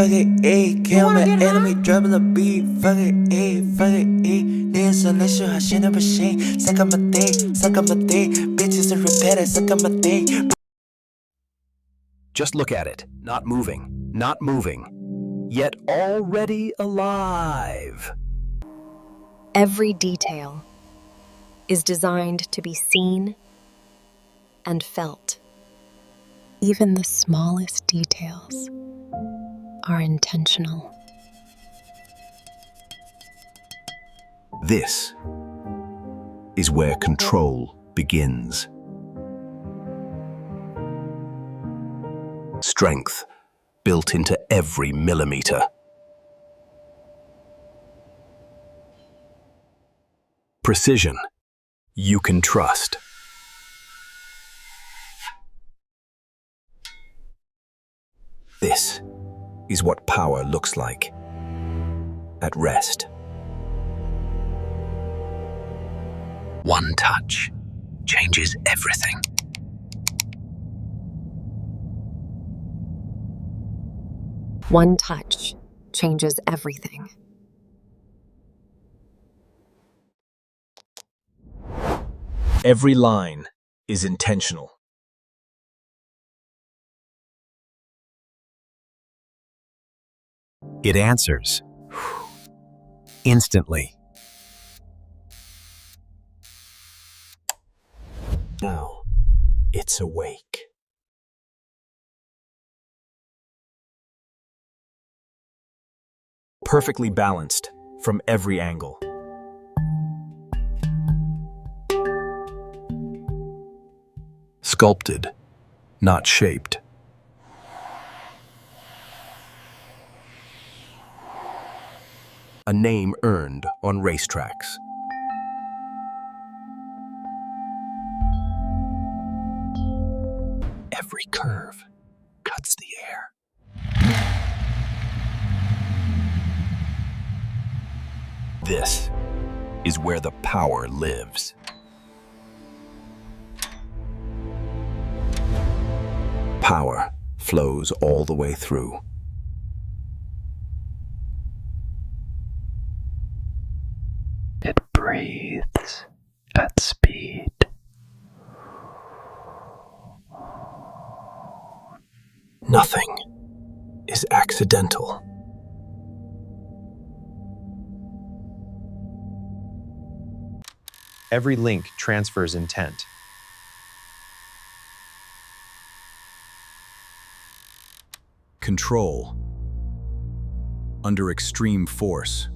fuck it, ayy. Kill my enemy, dribble a beat, fuck it, ayy, fuck it, ayy. The installation, I shit a machine. Suck up my day, suck up my day. Bitches are repetitive, suck up my day. Just look at it, not moving, yet already alive. Every detail is designed to be seen and felt. Even the smallest details are intentional. This is where control begins. Strength built into every millimeter. Precision you can trust. This is what power looks like at rest. One touch changes everything. One touch changes everything. Every line is intentional. It answers instantly. Now it's awake. Perfectly balanced from every angle. Sculpted, not shaped. A name earned on racetracks. Every curve cuts the air. This is where the power lives. Power flows all the way through. It breathes at speed. Nothing is accidental. Every link transfers intent. Control under extreme force.